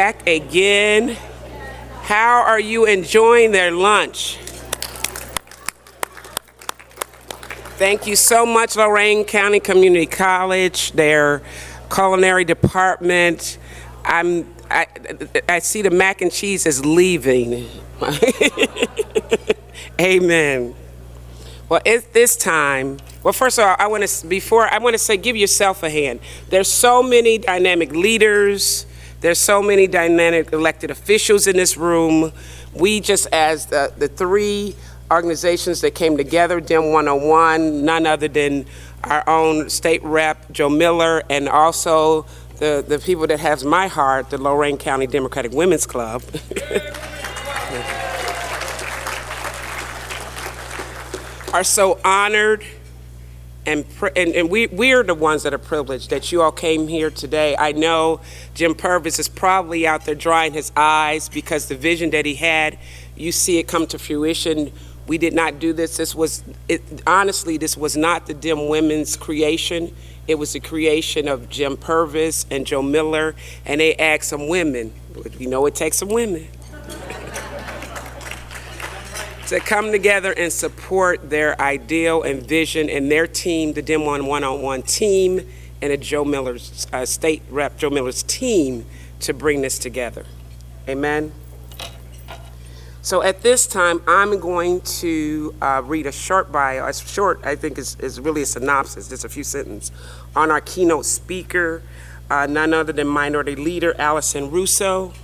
back again. How are you enjoying their lunch? Thank you so much, Lorain County Community College, their culinary department. I see the mac and cheese is leaving. Amen. Well, it's this time. Well, first of all, I want to say, give yourself a hand. There's so many dynamic leaders. There's so many dynamic elected officials in this room. We just, as the three organizations that came together, DEM 101, none other than our own state rep, Joe Miller, and also the people that has my heart, the Lorain County Democratic Women's Club. Are so honored, and we are the ones that are privileged that you all came here today. I know Jim Purvis is probably out there drying his eyes because the vision that he had, you see it come to fruition. We did not do this. Honestly, this was not the DEM Women's creation. It was the creation of Jim Purvis and Joe Miller, and they asked some women. You know, it takes some women to come together and support their ideal and vision and their team, the DEM 101 team, and a Joe Miller's, State Rep Joe Miller's team to bring this together. Amen. So at this time, I'm going to read a short bio. It's short, I think is really a synopsis, just a few sentences, on our keynote speaker, none other than Minority Leader Allison Russo.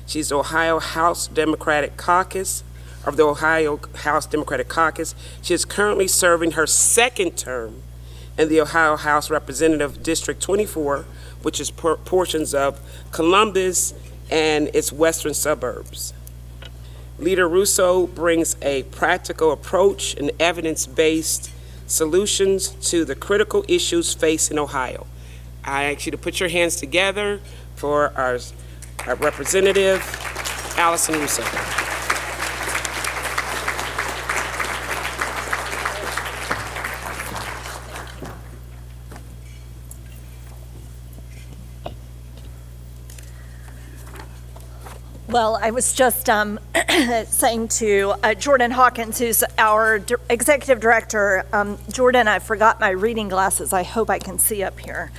She's the Ohio House Democratic Caucus, of the Ohio House Democratic Caucus. She is currently serving her second term in the Ohio House Representative District 24, which is portions of Columbus and its western suburbs. Leader Russo brings a practical approach and evidence-based solutions to the critical issues facing Ohio. I ask you to put your hands together for our representative, Allison Russo. Well, I was just saying to Jordan Hawkins, who's our executive director, Jordan, I forgot my reading glasses. I hope I can see up here.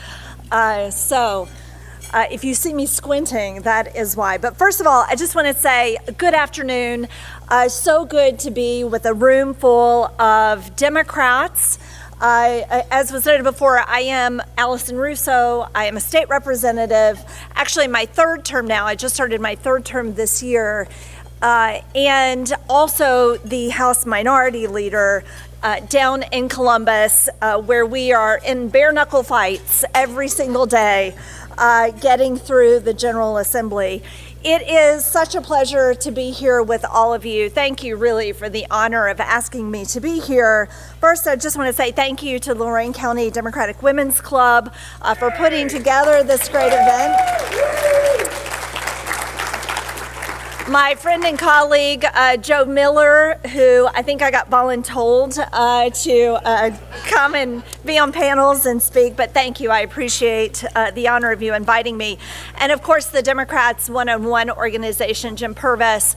If you see me squinting, that is why. But first of all, I just want to say good afternoon. So good to be with a room full of Democrats. As was noted before, I am Allison Russo. I am a state representative, actually my third term now. I just started my third term this year. And also the House Minority Leader down in Columbus, where we are in bare knuckle fights every single day, getting through the General Assembly. It is such a pleasure to be here with all of you. Thank you really for the honor of asking me to be here. First, I just want to say thank you to Lorain County Democratic Women's Club for putting together this great event. My friend and colleague, Joe Miller, who I think I got voluntold to come and be on panels and speak, but thank you. I appreciate the honor of you inviting me. And of course, the Democrats one-on-one organization, Jim Purvis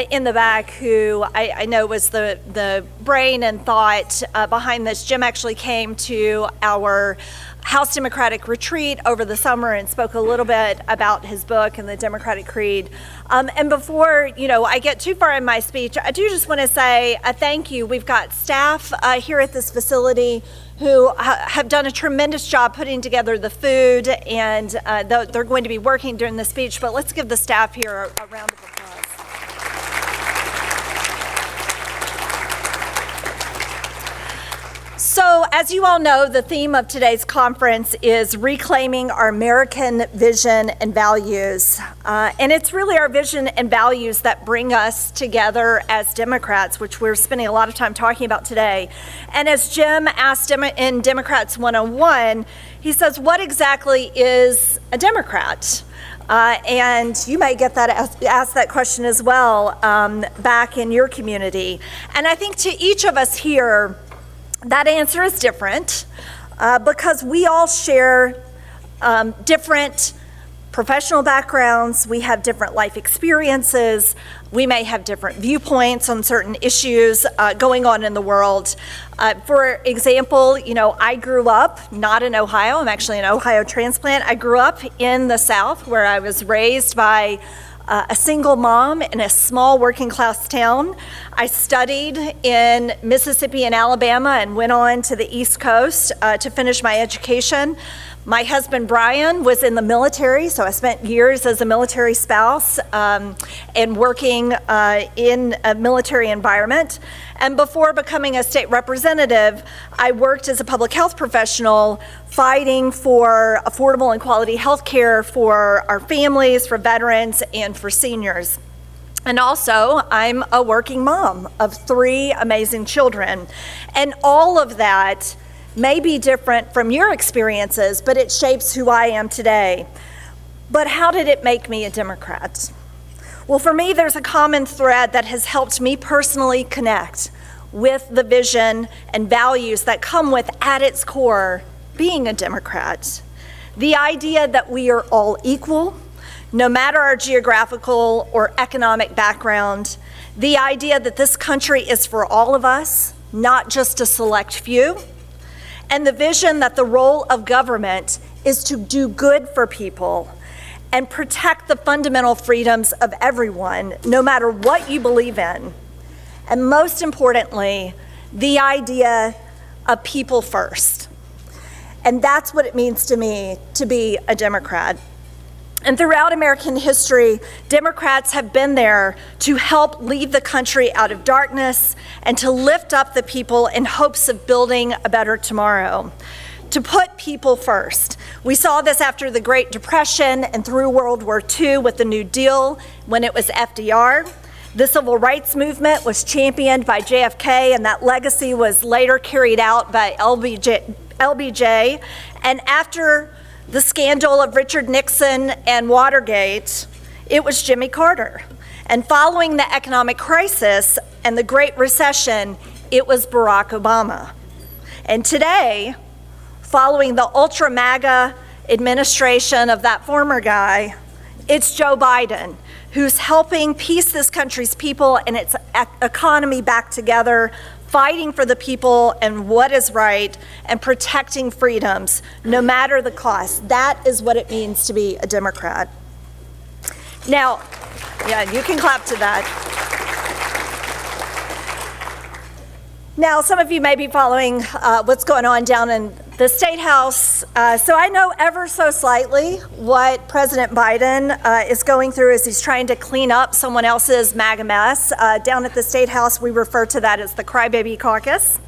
in the back, who I know was the brain and thought behind this. Jim actually came to our House Democratic retreat over the summer and spoke a little bit about his book and the Democratic Creed. And before I get too far in my speech, I do just want to say a thank you. We've got staff here at this facility who have done a tremendous job putting together the food, and they're going to be working during the speech. But let's give the staff here a round of applause. So, as you all know, the theme of today's conference is reclaiming our American vision and values. And it's really our vision and values that bring us together as Democrats, which we're spending a lot of time talking about today. And as Jim asked in Democrats 101, he says, what exactly is a Democrat? And you may get that asked that question as well back in your community. And I think to each of us here, that answer is different because we all share different professional backgrounds, we have different life experiences, we may have different viewpoints on certain issues going on in the world. For example, I grew up not in Ohio. I'm actually an Ohio transplant. I grew up in the South, where I was raised by a single mom in a small working class town. I studied in Mississippi and Alabama and went on to the East Coast to finish my education. My husband, Brian, was in the military, so I spent years as a military spouse and working in a military environment. And before becoming a state representative, I worked as a public health professional fighting for affordable and quality health care for our families, for veterans, and for seniors. And also, I'm a working mom of 3 amazing children. And all of that may be different from your experiences, but it shapes who I am today. But how did it make me a Democrat? Well, for me, there's a common thread that has helped me personally connect with the vision and values that come with, at its core, being a Democrat. The idea that we are all equal, no matter our geographical or economic background. The idea that this country is for all of us, not just a select few. And the vision that the role of government is to do good for people and protect the fundamental freedoms of everyone, no matter what you believe in. And most importantly, the idea of people first. And that's what it means to me to be a Democrat. And throughout American history, Democrats have been there to help lead the country out of darkness and to lift up the people in hopes of building a better tomorrow. To put people first. We saw this after the Great Depression and through World War II with the New Deal when it was FDR. The civil rights movement was championed by JFK, and that legacy was later carried out by LBJ. And after the scandal of Richard Nixon and Watergate, it was Jimmy Carter. And following the economic crisis and the Great Recession, it was Barrack Obama. And today, following the ultra MAGA administration of that former guy, it's Joe Biden, who's helping piece this country's people and its economy back together, fighting for the people and what is right, and protecting freedoms, no matter the cost. That is what it means to be a Democrat. Now, yeah, you can clap to that. Now, some of you may be following what's going on down in the State House. So I know ever so slightly what President Biden is going through as he's trying to clean up someone else's MAGA mess. Down at the State House, we refer to that as the Crybaby Caucus.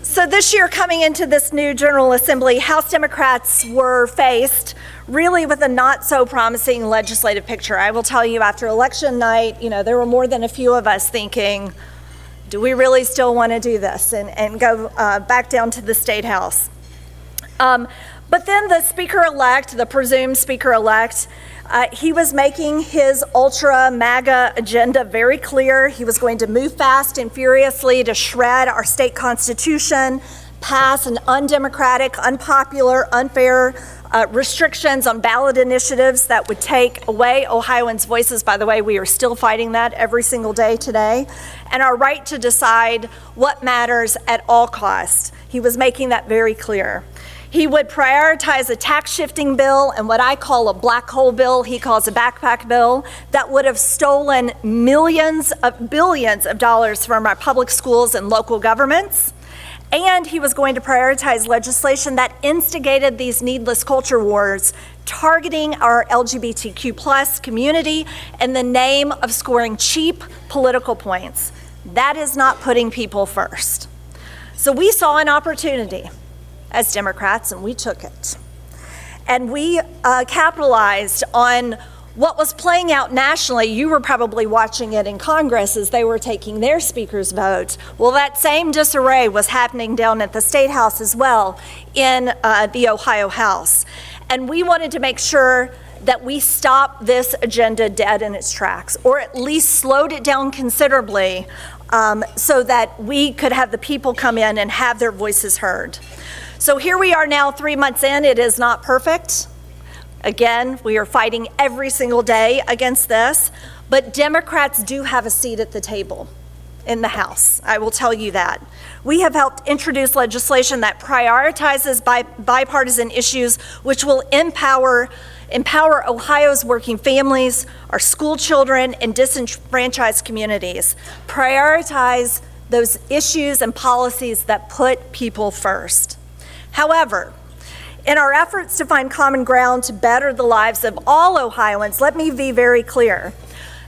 So this year, coming into this new General Assembly, House Democrats were faced really with a not so promising legislative picture. I will tell you, after election night, there were more than a few of us thinking, do we really still want to do this and go back down to the State House? But then the Speaker-elect, the presumed Speaker-elect, he was making his ultra MAGA agenda very clear. He was going to move fast and furiously to shred our state constitution, pass an undemocratic, unpopular, unfair restrictions on ballot initiatives that would take away Ohioans' voices. By the way, we are still fighting that every single day today. And our right to decide what matters at all costs. He was making that very clear. He would prioritize a tax shifting bill and what I call a black hole bill, he calls a backpack bill, that would have stolen billions of dollars from our public schools and local governments. And he was going to prioritize legislation that instigated these needless culture wars, targeting our LGBTQ plus community in the name of scoring cheap political points. That is not putting people first. So we saw an opportunity as Democrats, and we took it. And we capitalized on what was playing out nationally. You were probably watching it in Congress as they were taking their speakers' votes. Well, that same disarray was happening down at the State House as well in the Ohio House. And we wanted to make sure that we stopped this agenda dead in its tracks, or at least slowed it down considerably so that we could have the people come in and have their voices heard. So here we are now 3 months in. It is not perfect. Again, we are fighting every single day against this, but Democrats do have a seat at the table in the House. I will tell you that. We have helped introduce legislation that prioritizes bipartisan issues, which will empower Ohio's working families, our school children, and disenfranchised communities. Prioritize those issues and policies that put people first. However, in our efforts to find common ground to better the lives of all Ohioans, let me be very clear.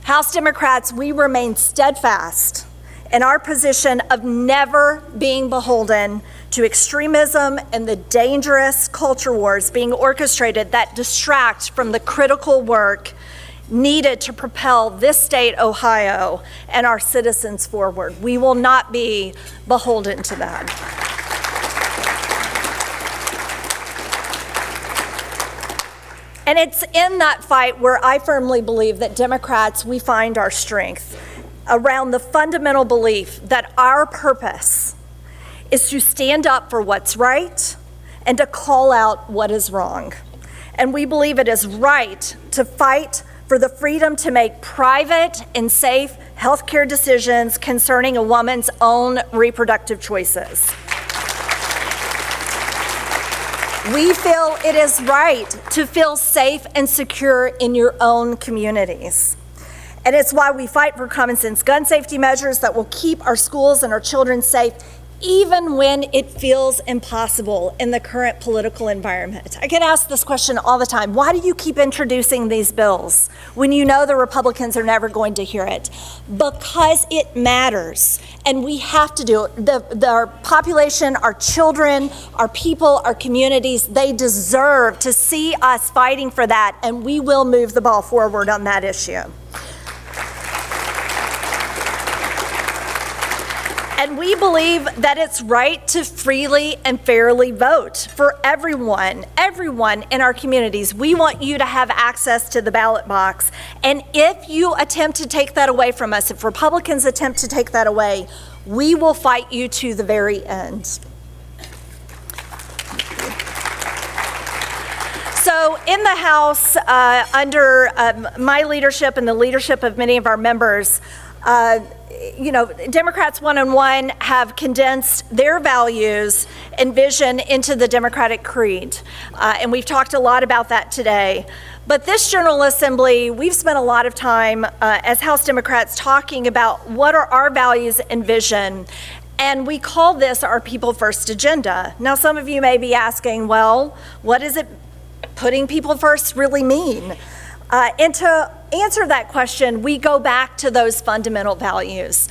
House Democrats, we remain steadfast in our position of never being beholden to extremism and the dangerous culture wars being orchestrated that distract from the critical work needed to propel this state, Ohio, and our citizens forward. We will not be beholden to that. And it's in that fight where I firmly believe that Democrats, we find our strength around the fundamental belief that our purpose is to stand up for what's right and to call out what is wrong. And we believe it is right to fight for the freedom to make private and safe healthcare decisions concerning a woman's own reproductive choices. We feel it is right to feel safe and secure in your own communities. And it's why we fight for common sense gun safety measures that will keep our schools and our children safe, even when it feels impossible in the current political environment. I get asked this question all the time. Why do you keep introducing these bills when you know the Republicans are never going to hear it? Because it matters, and we have to do it. Our population, our children, our people, our communities, they deserve to see us fighting for that, and we will move the ball forward on that issue. And we believe that it's right to freely and fairly vote for everyone in our communities. We want you to have access to the ballot box. And if you attempt to take that away from us, if Republicans attempt to take that away, we will fight you to the very end. So in the House, under my leadership and the leadership of many of our members, Democrats one-on-one have condensed their values and vision into the Democratic Creed. And we've talked a lot about that today. But this General Assembly, we've spent a lot of time as House Democrats talking about what are our values and vision. And we call this our People First agenda. Now, some of you may be asking, well, what does it putting people first really mean? And to answer that question, we go back to those fundamental values.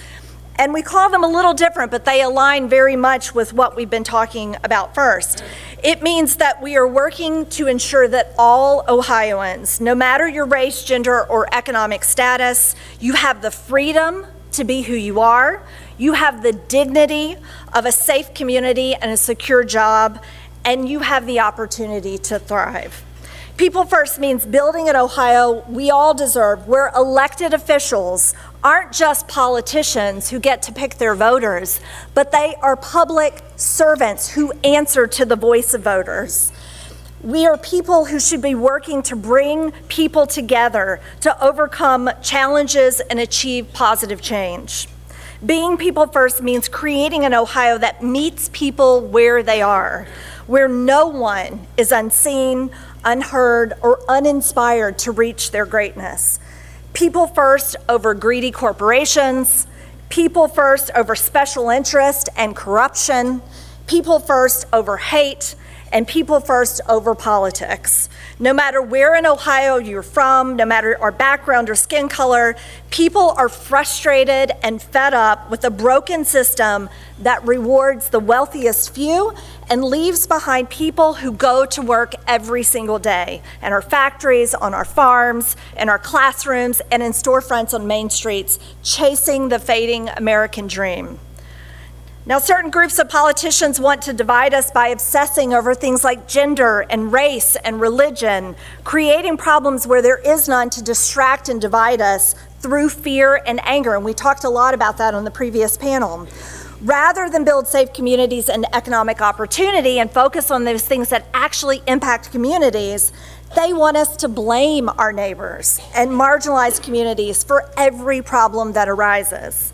And we call them a little different, but they align very much with what we've been talking about first. It means that we are working to ensure that all Ohioans, no matter your race, gender, or economic status, you have the freedom to be who you are, you have the dignity of a safe community and a secure job, and you have the opportunity to thrive. People First means building an Ohio we all deserve, where elected officials aren't just politicians who get to pick their voters, but they are public servants who answer to the voice of voters. We are people who should be working to bring people together to overcome challenges and achieve positive change. Being People First means creating an Ohio that meets people where they are, where no one is unseen, unheard, or uninspired to reach their greatness. People first over greedy corporations, people first over special interest and corruption, people first over hate, and people first over politics. No matter where in Ohio you're from, no matter our background or skin color, people are frustrated and fed up with a broken system that rewards the wealthiest few and leaves behind people who go to work every single day in our factories, on our farms, in our classrooms, and in storefronts on main streets, chasing the fading American dream. Now, certain groups of politicians want to divide us by obsessing over things like gender and race and religion, creating problems where there is none to distract and divide us through fear and anger. And we talked a lot about that on the previous panel. Rather than build safe communities and economic opportunity and focus on those things that actually impact communities, they want us to blame our neighbors and marginalized communities for every problem that arises.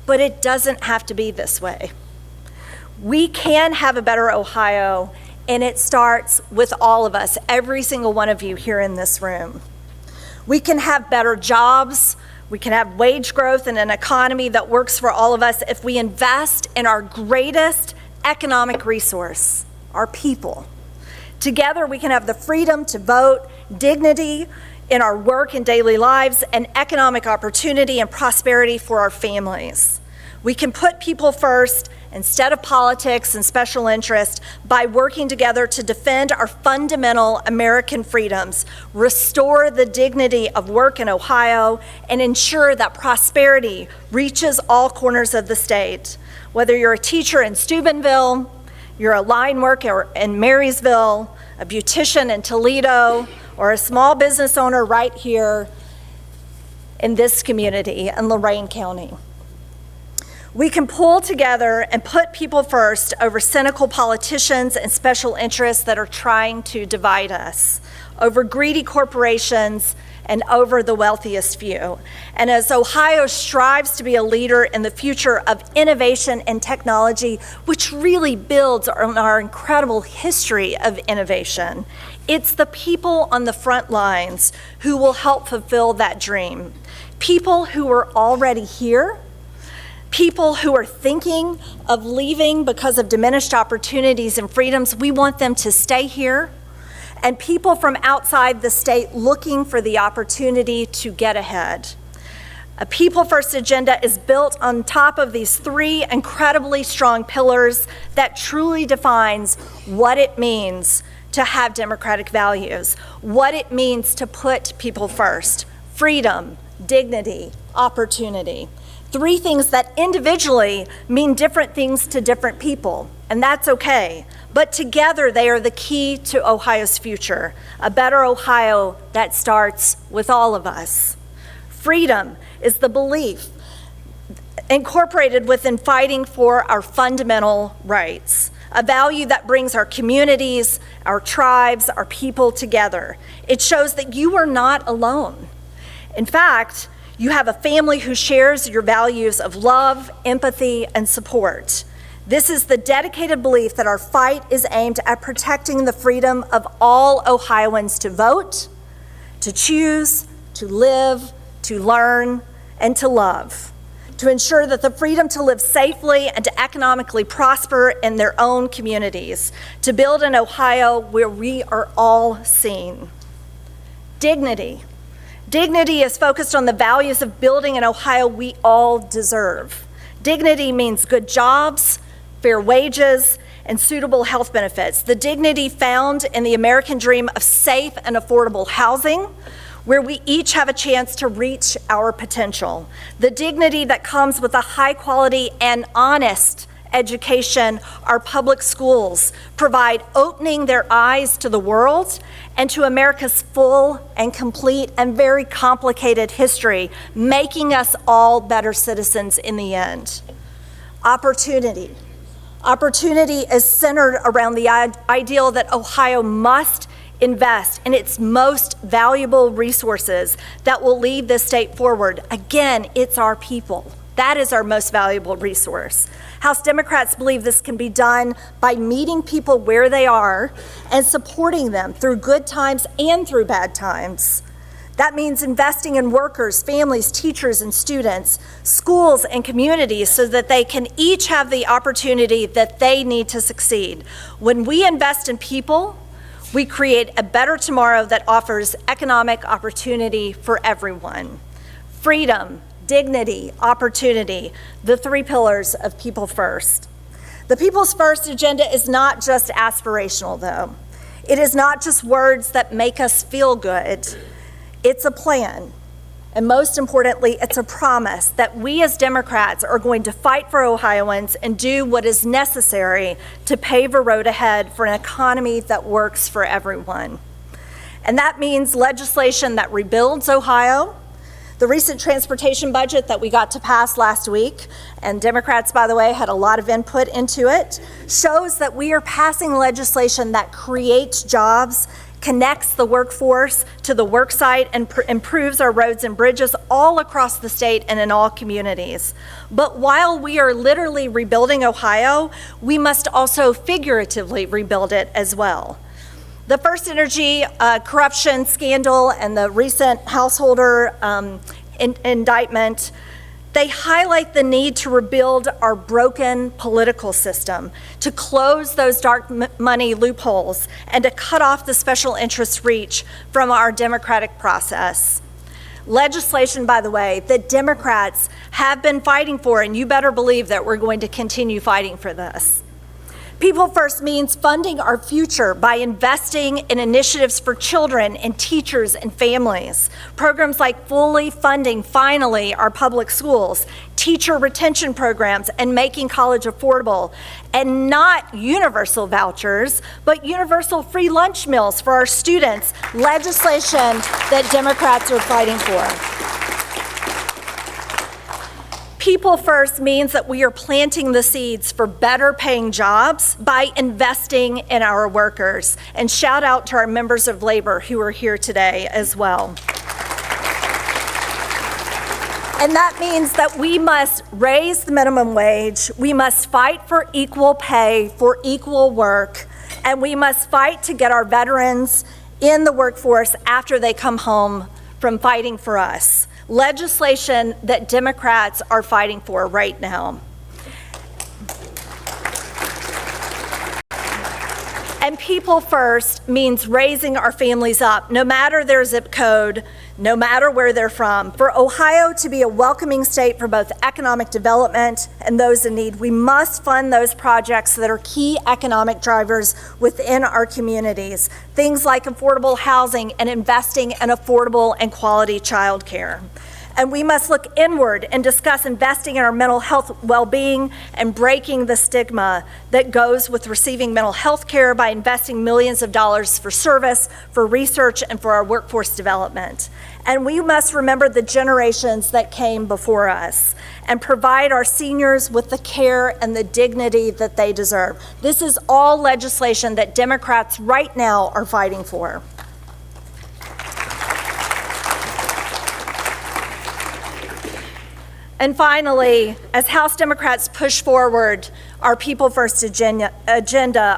But it doesn't have to be this way. We can have a better Ohio, and it starts with all of us, every single one of you here in this room. We can have better jobs, we can have wage growth and an economy that works for all of us if we invest in our greatest economic resource, our people. Together, we can have the freedom to vote, dignity in our work and daily lives, and economic opportunity and prosperity for our families. We can put people first instead of politics and special interest by working together to defend our fundamental American freedoms, restore the dignity of work in Ohio, and ensure that prosperity reaches all corners of the state. Whether you're a teacher in Steubenville, you're a line worker in Marysville, a beautician in Toledo, or a small business owner right here in this community in Lorain County. We can pull together and put people first over cynical politicians and special interests that are trying to divide us, over greedy corporations and over the wealthiest few. And as Ohio strives to be a leader in the future of innovation and technology, which really builds on our incredible history of innovation, it's the people on the front lines who will help fulfill that dream. People who are already here, people who are thinking of leaving because of diminished opportunities and freedoms, we want them to stay here. And people from outside the state looking for the opportunity to get ahead. A People First agenda is built on top of these three incredibly strong pillars that truly defines what it means to have democratic values, what it means to put people first: freedom, dignity, opportunity. Three things that individually mean different things to different people, and that's okay. But together they are the key to Ohio's future, a better Ohio that starts with all of us. Freedom is the belief incorporated within fighting for our fundamental rights, a value that brings our communities, our tribes, our people together. It shows that you are not alone. In fact, you have a family who shares your values of love, empathy, and support. This is the dedicated belief that our fight is aimed at protecting the freedom of all Ohioans to vote, to choose, to live, to learn, and to love, to ensure that the freedom to live safely and to economically prosper in their own communities, to build an Ohio where we are all seen. Dignity. Dignity is focused on the values of building an Ohio we all deserve. Dignity means good jobs, fair wages, and suitable health benefits. The dignity found in the American dream of safe and affordable housing, where we each have a chance to reach our potential. The dignity that comes with a high quality and honest education our public schools provide, opening their eyes to the world and to America's full and complete and very complicated history, making us all better citizens in the end. Opportunity. Opportunity is centered around the ideal that Ohio must invest in its most valuable resources that will lead this state forward. Again, it's our people. That is our most valuable resource. House Democrats believe this can be done by meeting people where they are and supporting them through good times and through bad times. That means investing in workers, families, teachers, and students, schools, and communities so that they can each have the opportunity that they need to succeed. When we invest in people, we create a better tomorrow that offers economic opportunity for everyone. Freedom, dignity, opportunity, the three pillars of People First. The People's First agenda is not just aspirational, though. It is not just words that make us feel good. It's a plan. And most importantly, it's a promise that we as Democrats are going to fight for Ohioans and do what is necessary to pave a road ahead for an economy that works for everyone. And that means legislation that rebuilds Ohio, The recent transportation budget that we got to pass last week, and Democrats, by the way, had a lot of input into it, shows that we are passing legislation that creates jobs, connects the workforce to the work site, and improves our roads and bridges all across the state and in all communities. But while we are literally rebuilding Ohio, we must also figuratively rebuild it as well. The First Energy corruption scandal and the recent householder indictment, they highlight the need to rebuild our broken political system, to close those dark money loopholes, and to cut off the special interest reach from our democratic process. Legislation, by the way, that Democrats have been fighting for, and you better believe that we're going to continue fighting for this. People First means funding our future by investing in initiatives for children and teachers and families. Programs like fully funding, finally, our public schools, teacher retention programs, and making college affordable. And not universal vouchers, but universal free lunch meals for our students, legislation that Democrats are fighting for. People First means that we are planting the seeds for better paying jobs by investing in our workers. And shout out to our members of labor who are here today as well. And that means that we must raise the minimum wage, we must fight for equal pay for equal work, and we must fight to get our veterans in the workforce after they come home from fighting for us. Legislation that Democrats are fighting for right now. And People First means raising our families up, no matter their zip code, no matter where they're from. For Ohio to be a welcoming state for both economic development and those in need, we must fund those projects that are key economic drivers within our communities. Things like affordable housing and investing in affordable and quality childcare. And we must look inward and discuss investing in our mental health well-being and breaking the stigma that goes with receiving mental health care by investing millions of dollars for service, for research, and for our workforce development. And we must remember the generations that came before us and provide our seniors with the care and the dignity that they deserve. This is all legislation that Democrats right now are fighting for. And finally, as House Democrats push forward our People First agenda,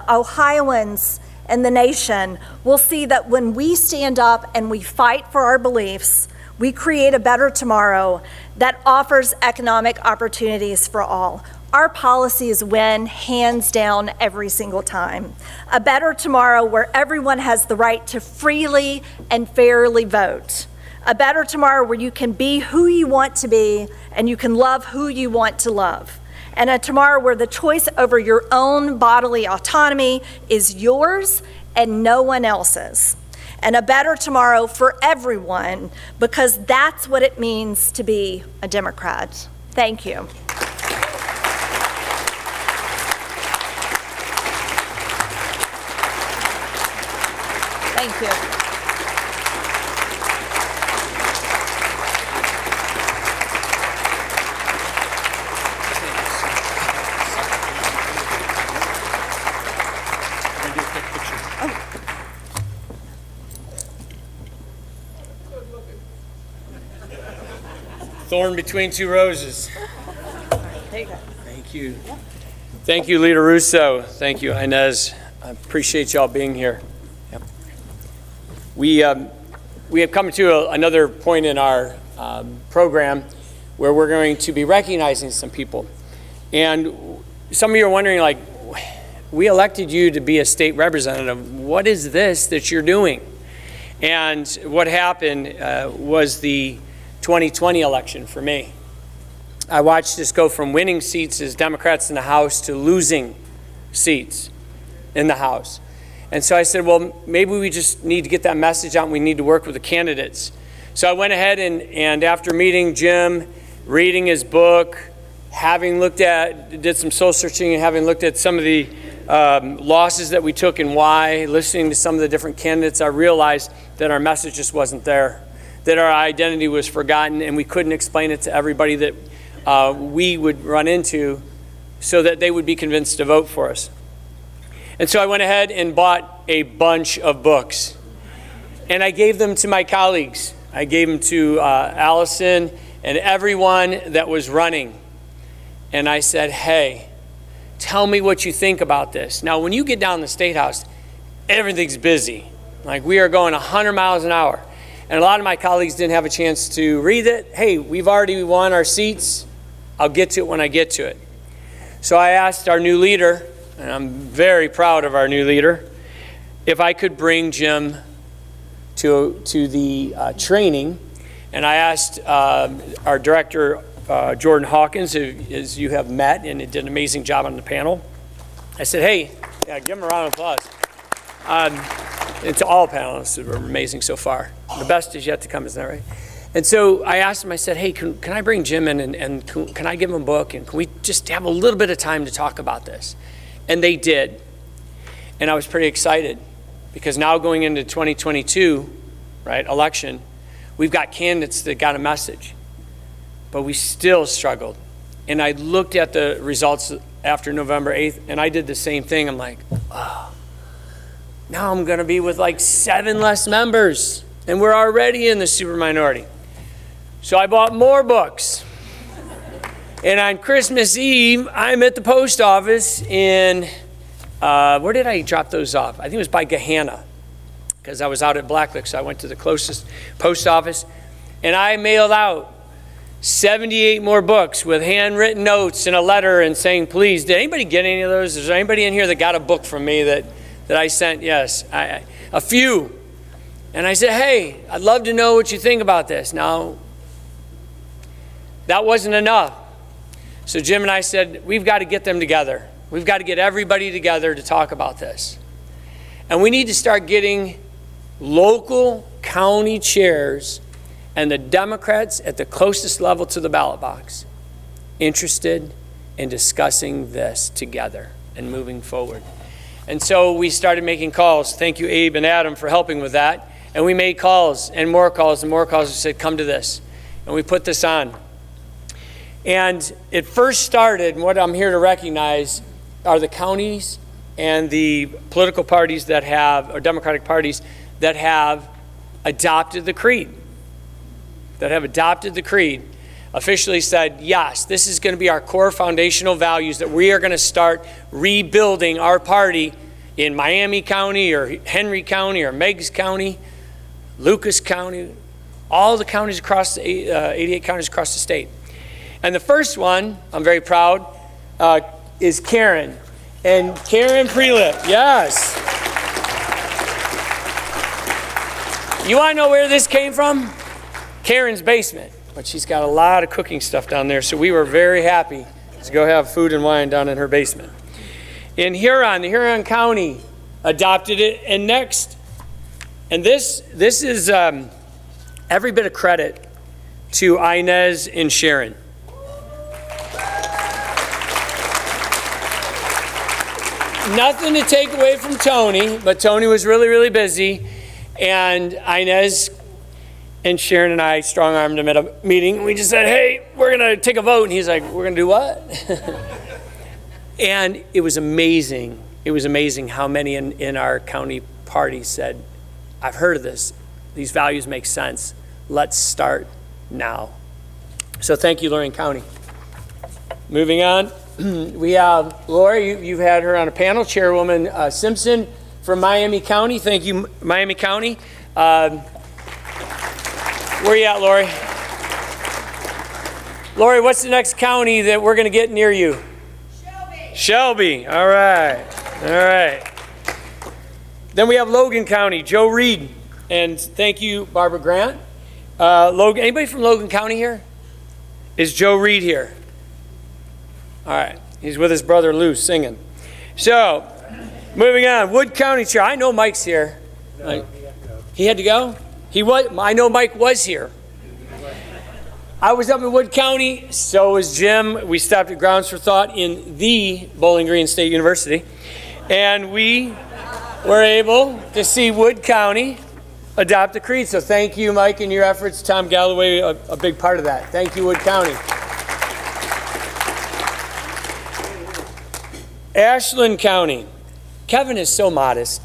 Ohioans and the nation will see that when we stand up and we fight for our beliefs, we create a better tomorrow that offers economic opportunities for all. Our policies win hands down every single time. A better tomorrow where everyone has the right to freely and fairly vote. A better tomorrow where you can be who you want to be and you can love who you want to love. And a tomorrow where the choice over your own bodily autonomy is yours and no one else's. And a better tomorrow for everyone, because that's what it means to be a Democrat. Thank you. Thank you. Thorn between two roses. There you go. Thank you. Thank you, Leader Russo. Thank you, Inez. I appreciate y'all being here. Yep. We have come to another point in our program where we're going to be recognizing some people. And some of you are wondering, like, we elected you to be a state representative. What is this that you're doing? And what happened was the 2020 election for me. I watched us go from winning seats as Democrats in the House to losing seats in the House. And so I said, well, maybe we just need to get that message out and we need to work with the candidates. So I went ahead and after meeting Jim, reading his book, did some soul searching and having looked at some of the losses that we took and why, listening to some of the different candidates, I realized that our message just wasn't there. that our identity was forgotten and we couldn't explain it to everybody that we would run into so that they would be convinced to vote for us. And so I went ahead and bought a bunch of books. And I gave them to my colleagues. I gave them to Allison and everyone that was running. And I said, hey, tell me what you think about this. Now, when you get down to the State House, everything's busy. Like, we are going 100 miles an hour. And a lot of my colleagues didn't have a chance to read it. Hey, we've already won our seats. I'll get to it when I get to it. So I asked our new leader, and I'm very proud of our new leader, if I could bring Jim to the training. And I asked our director, Jordan Hawkins, who is, you have met and did an amazing job on the panel. I said, hey, yeah, give him a round of applause. And to all panelists who were amazing so far. The best is yet to come, isn't that right? And so I asked him, I said, hey, can I bring Jim in and can I give him a book? And can we just have a little bit of time to talk about this? And they did. And I was pretty excited because now going into 2022, right, election, we've got candidates that got a message, but we still struggled. And I looked at the results after November 8th, and I did the same thing. I'm like, oh, now I'm going to be with like 7 less members, and we're already in the super minority. So I bought more books. And on Christmas Eve, I'm at the post office in, where did I drop those off? I think it was by Gahanna, because I was out at Blacklick, so I went to the closest post office, and I mailed out 78 more books with handwritten notes and a letter and saying, please, did anybody get any of those? Is there anybody in here that got a book from me that I sent? Yes, a few. And I said, hey, I'd love to know what you think about this. Now, that wasn't enough. So Jim and I said, we've got to get them together. We've got to get everybody together to talk about this. And we need to start getting local county chairs and the Democrats at the closest level to the ballot box interested in discussing this together and moving forward. And so we started making calls. Thank you, Abe and Adam, for helping with that. And we made calls and more calls and more calls. We said, come to this. And we put this on. And it first started, and what I'm here to recognize are the counties and the political parties that have, or Democratic parties, that have adopted the creed. Officially said, yes, this is going to be our core foundational values, that we are going to start rebuilding our party in Miami County or Henry County or Meigs County, Lucas County, all the counties across the 88 counties across the state. And the first one, I'm very proud, is Karen. And Karen Prelip, yes. You want to know where this came from? Karen's basement. But she's got a lot of cooking stuff down there, so we were very happy to go have food and wine down in her basement. In Huron, the Huron County adopted it. And next, and this is every bit of credit to Inez and Sharon. Nothing to take away from Tony, but Tony was really, really busy. And Inez and Sharon and I strong-armed him at a meeting. We just said, hey, we're going to take a vote. And he's like, we're going to do what? And it was amazing. It was amazing how many in our county party said, I've heard of this. These values make sense. Let's start now. So thank you, Lorraine County. Moving on. We have Lori, you've had her on a panel, Chairwoman Simpson from Miami County. Thank you, Miami County. Where you at, Lori? Lori, what's the next county that we're going to get near you? Shelby. Shelby, all right, all right. Then we have Logan County, Joe Reed. And thank you, Barbara Grant. Logan, anybody from Logan County here? Is Joe Reed here? All right, he's with his brother Lou singing. So, moving on, Wood County Chair. I know Mike's here. No, he had to go? He was. I know Mike was here. I was up in Wood County, so was Jim. We stopped at Grounds for Thought in the Bowling Green State University, and we were able to see Wood County adopt the creed. So thank you, Mike, and your efforts. Tom Galloway, a big part of that. Thank you, Wood County. Ashland County. Kevin is so modest.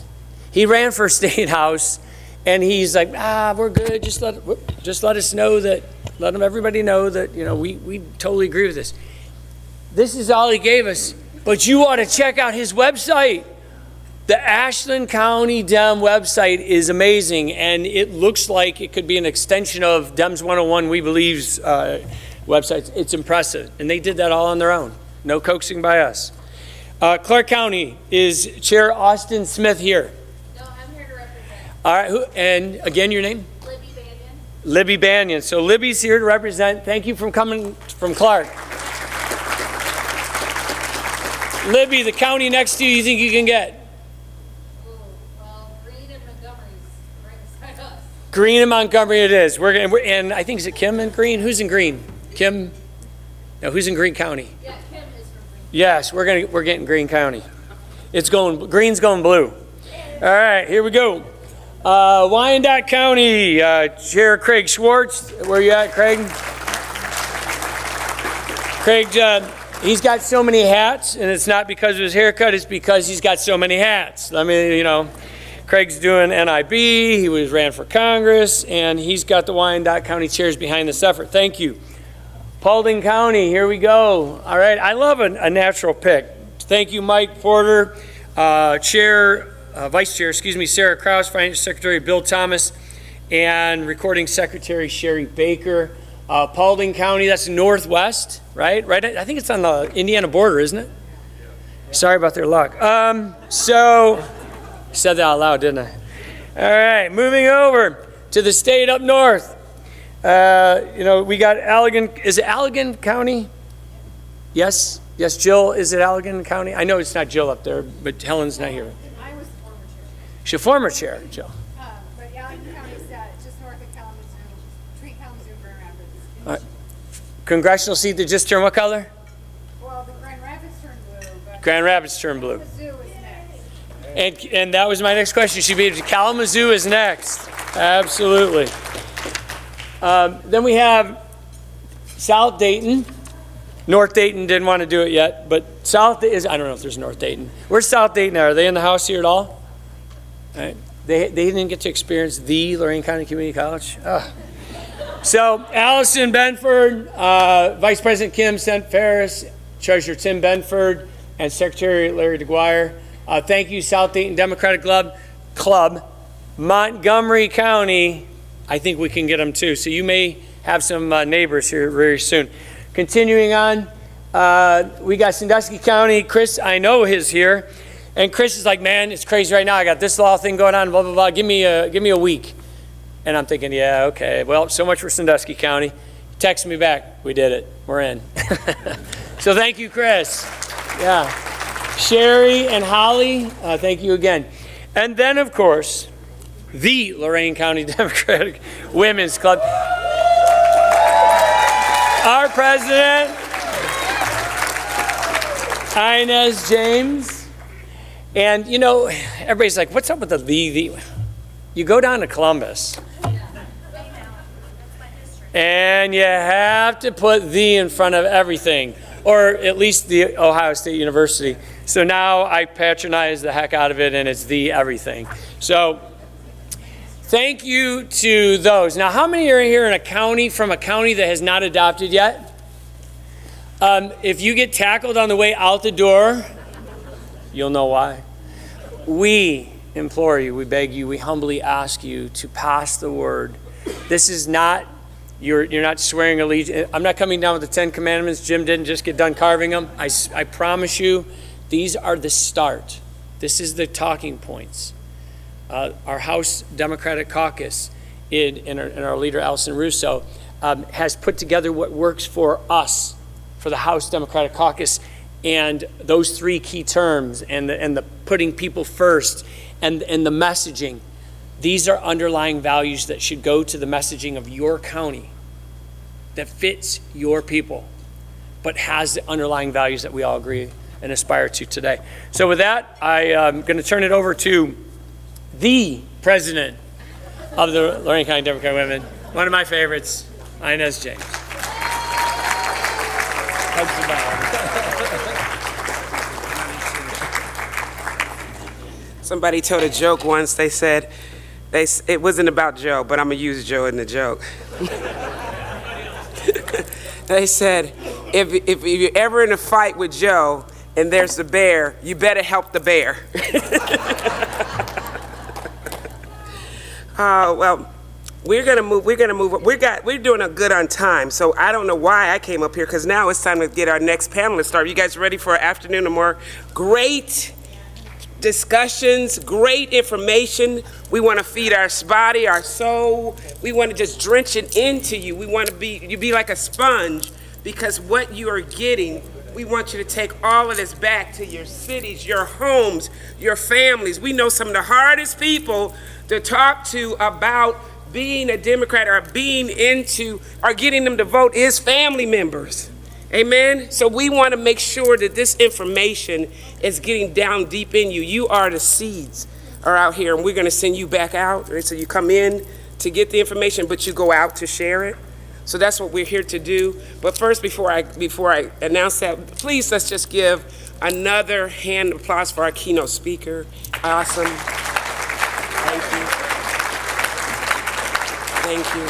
He ran for state house, and he's like, we're good. Just let us know that, let everybody know that, we totally agree with this. This is all he gave us, but you ought to check out his website. The Ashland County Dem website is amazing, and it looks like it could be an extension of Dems 101 We Believe's websites. It's impressive, and they did that all on their own. No coaxing by us. Clark County, is Chair Austin Smith here? No, I'm here to represent. All right, and again, your name? Libby Banyan. Libby Banyan. So Libby's here to represent. Thank you for coming from Clark. Libby, the county next to you think you can get? Well, Greene and Montgomery's right beside us. Greene and Montgomery it is. And I think, is it Kim and Greene? Who's in Greene? Kim? No, who's in Greene County? Yeah, Kim is from Greene. Yes, we're getting Greene County. Greene's going blue. All right, here we go. Wyandotte County, Chair Craig Schwartz. Where you at, Craig? Craig, he's got so many hats, and it's not because of his haircut, it's because he's got so many hats. I mean, Craig's doing NIB, he ran for Congress, and he's got the Wyandotte County chairs behind this effort. Thank you. Paulding County, here we go. All right, I love a natural pick. Thank you, Mike Porter, Vice Chair, Sarah Krause, Finance Secretary Bill Thomas, and Recording Secretary Sherry Baker. Paulding County, that's northwest, right? I think it's on the Indiana border, isn't it? Sorry about their luck. So, said that out loud, didn't I? All right, moving over to the state up north. We got Allegan. Is it Allegan County? Yes, Jill, is it Allegan County? I know it's not Jill up there, but Helen's not here. I was the former chair. She's a former chair, Jill. But Allegan County is just north of Kalamazoo, between Kalamazoo and Grand Rapids. Congressional seat that just turned what color? Well, the Grand Rapids turned blue, but Grand Rapids turned blue. Kalamazoo is next. And that was my next question. Kalamazoo is next. Absolutely. Then we have South Dayton. North Dayton didn't want to do it yet, but South is, I don't know if there's North Dayton. Where's South Dayton? Are they in the house here at all? All right. They didn't get to experience the Lorain County Community College. Oh. So Allison Benford, Vice President Kim Ferris, Treasurer Tim Benford, and Secretary Larry DeGuire. Thank you, South Dayton Democratic Club. Montgomery County, I think we can get them too. So you may have some neighbors here very soon. Continuing on, we got Sandusky County. Chris, I know is here. And Chris is like, man, it's crazy right now. I got this law thing going on, blah, blah, blah. Give me a week. And I'm thinking, yeah, okay. Well, so much for Sandusky County. Text me back. We did it. We're in. So thank you, Chris. Yeah. Sherry and Holly, thank you again. And then, of course, the Lorain County Democratic Women's Club. Our president, Inez James. And, everybody's like, what's up with the? You go down to Columbus, and you have to put the in front of everything, or at least the Ohio State University. So now I patronize the heck out of it, and it's the everything. So thank you to those. Now, how many are here in a county that has not adopted yet? If you get tackled on the way out the door, you'll know why. We implore you, we beg you, we humbly ask you to pass the word. This is not, you're not swearing allegiance. I'm not coming down with the 10 Commandments. Jim didn't just get done carving them. I promise you, these are the start. This is the talking points. Our House Democratic Caucus, and our leader, Allison Russo, has put together what works for us, for the House Democratic Caucus, and those three key terms, and the putting people first, and the messaging. These are underlying values that should go to the messaging of your county that fits your people, but has the underlying values that we all agree and aspire to today. So with that, I am going to turn it over to the president of the Lorraine County Democrat women, one of my favorites, Inez James. Hugs the bow. Somebody told a joke once. They said, it wasn't about Joe, but I'm going to use Joe in the joke. They said, if you're ever in a fight with Joe and there's the bear, you better help the bear. Well, we're gonna move. We're doing a good on time. So I don't know why I came up here, because now it's time to get our next panelist started. You guys ready for an afternoon of more great discussions, great information? We want to feed our body, our soul. We want to just drench it into you. We want to be like a sponge, because what you are getting, we want you to take all of this back to your cities, your homes, your families. We know some of the hardest people to talk to about being a Democrat or getting them to vote is family members. Amen? So we want to make sure that this information is getting down deep in you. You are the seeds are out here, and we're going to send you back out. So you come in to get the information, but you go out to share it. So that's what we're here to do. But first, before I announce that, please let's just give another hand of applause for our keynote speaker. Awesome. Thank you. Thank you.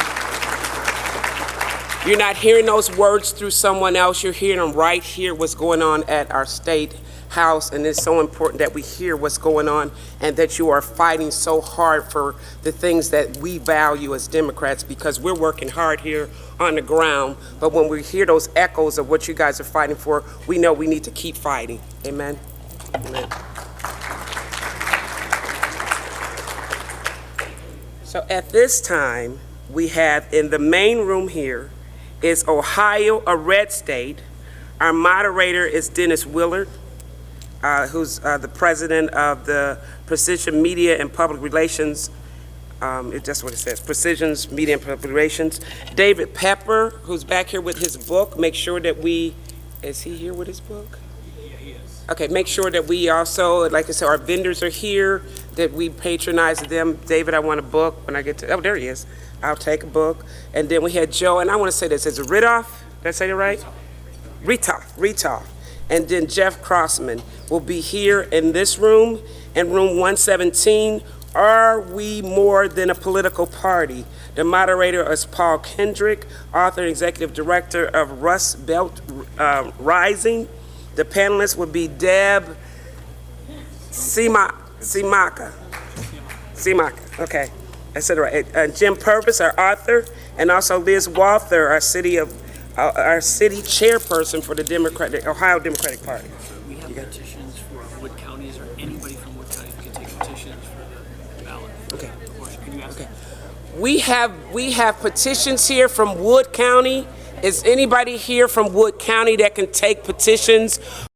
You're not hearing those words through someone else. You're hearing them right here, what's going on at our state house. And it's so important that we hear what's going on and that you are fighting so hard for the things that we value as Democrats, because we're working hard here on the ground. But when we hear those echoes of what you guys are fighting for, we know we need to keep fighting. Amen? Amen. So at this time, we have in the main room here is Ohio, a red state. Our moderator is Dennis Willard, who's the president of the Precision Media and Public Relations. That's what it says, Precision's Media and Public Relations. David Pepper, who's back here with his book. Make sure that is he here with his book? Yeah, he is. Okay, make sure that we also, like I said, our vendors are here, that we patronize them. David, I want a book when I get to, oh, there he is. I'll take a book. And then we had Joe, and I want to say this, is it Rithoff? Did I say it right? Rithoff. And then Jeff Crossman will be here in this room, in room 117. Are we more than a political party? The moderator is Paul Kendrick, author and executive director of Rust Belt Rising. The panelists would be Deb Simaka. Okay. I said it right. Jim Purvis, our author, and also Liz Walther, our city chairperson for the Ohio Democratic Party. We have petitions for Wood counties, or anybody from Wood County can take petitions for the ballot. Okay. Can you ask that? We have petitions here from Wood County. Is anybody here from Wood County that can take petitions